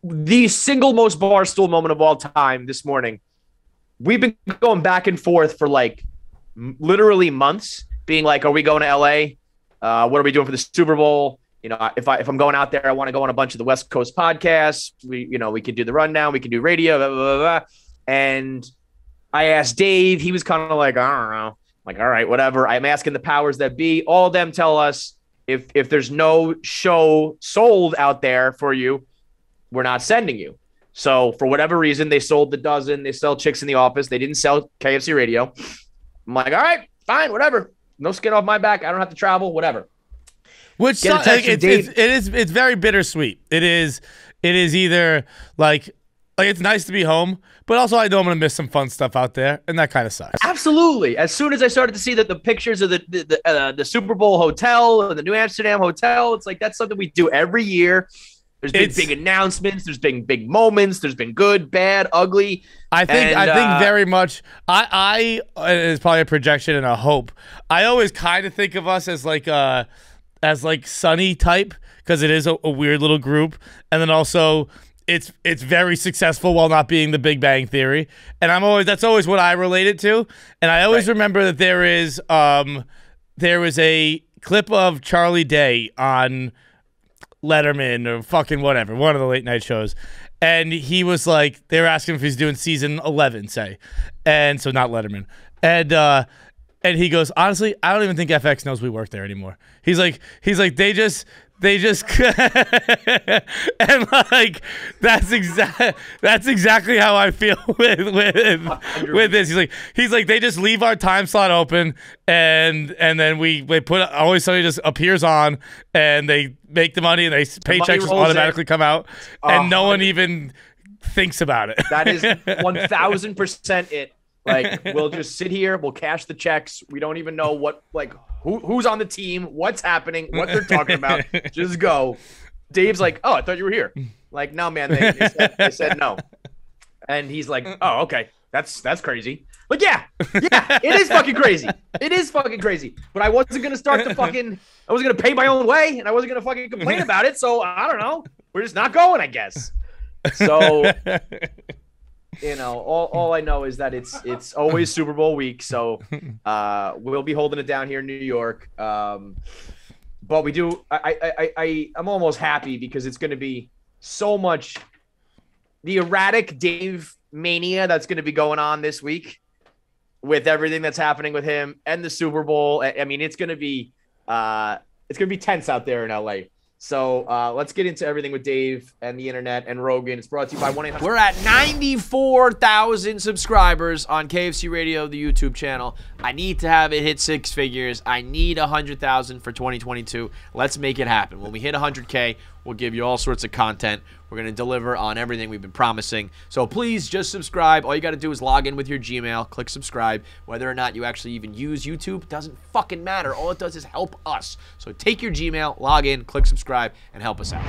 The single most Barstool moment of all time this morning. We've been going back and forth for like literally months, being like, are we going to LA? What are we doing for the Super Bowl? You know, if I'm going out there, I want to go on a bunch of the West Coast podcasts. We could do the rundown, we could do radio, blah, blah, blah, blah. And I asked Dave, he was kind of like, I don't know. I'm like, all right, whatever. I'm asking the powers that be. All of them tell us if there's no show sold out there for you, we're not sending you. So for whatever reason, they sold the dozen. They sell Chicks in the Office. They didn't sell KFC Radio. I'm like, all right, fine, whatever. No skin off my back. I don't have to travel, whatever. Which it's very bittersweet. It is either like it's nice to be home, but also I know I'm gonna miss some fun stuff out there, and that kind of sucks. Absolutely. As soon as I started to see that the pictures of the Super Bowl hotel and the New Amsterdam hotel, it's like that's something we do every year. There's been big announcements. There's been big moments. There's been good, bad, ugly. I think very much. It's probably a projection and a hope. I always kind of think of us as like Sunny type because it is a weird little group, and then also it's very successful while not being the Big Bang Theory. And that's always what I relate it to. And I always remember that there was a clip of Charlie Day on Letterman or fucking whatever, one of the late night shows, and he was like, they were asking if he's doing season 11, say, and so not Letterman, and he goes, honestly, I don't even think FX knows we work there anymore. He's like they just and like that's exactly how I feel with this. He's like they just leave our time slot open and then we put always somebody just appears on and they make the money and they paychecks just automatically come out and no one even thinks about it. That is 1000% it. Like we'll just sit here, we'll cash the checks. We don't even know what who's on the team, what's happening, what they're talking about. Just go. Dave's like, oh, I thought you were here. Like, no, man, they said no. And he's like, oh, okay, that's crazy. Like, yeah, it is fucking crazy. It is fucking crazy. But I wasn't gonna I wasn't gonna pay my own way, and I wasn't gonna fucking complain about it. So I don't know. We're just not going, I guess. So. You know, all I know is that it's always Super Bowl week, so we'll be holding it down here in New York. But we do. I'm almost happy because it's going to be so much the erratic Dave mania that's going to be going on this week with everything that's happening with him and the Super Bowl. I mean, it's going to be tense out there in LA. So let's get into everything with Dave and the internet and Rogan. It's brought to you by 1-800. We're at 94,000 subscribers on KFC Radio, the YouTube channel. I need to have it hit 6 figures. I need 100,000 for 2022. Let's make it happen. When we hit 100K, we'll give you all sorts of content. We're going to deliver on everything we've been promising. So please just subscribe. All you got to do is log in with your Gmail, click subscribe. Whether or not you actually even use YouTube doesn't fucking matter. All it does is help us. So take your Gmail, log in, click subscribe, and help us out.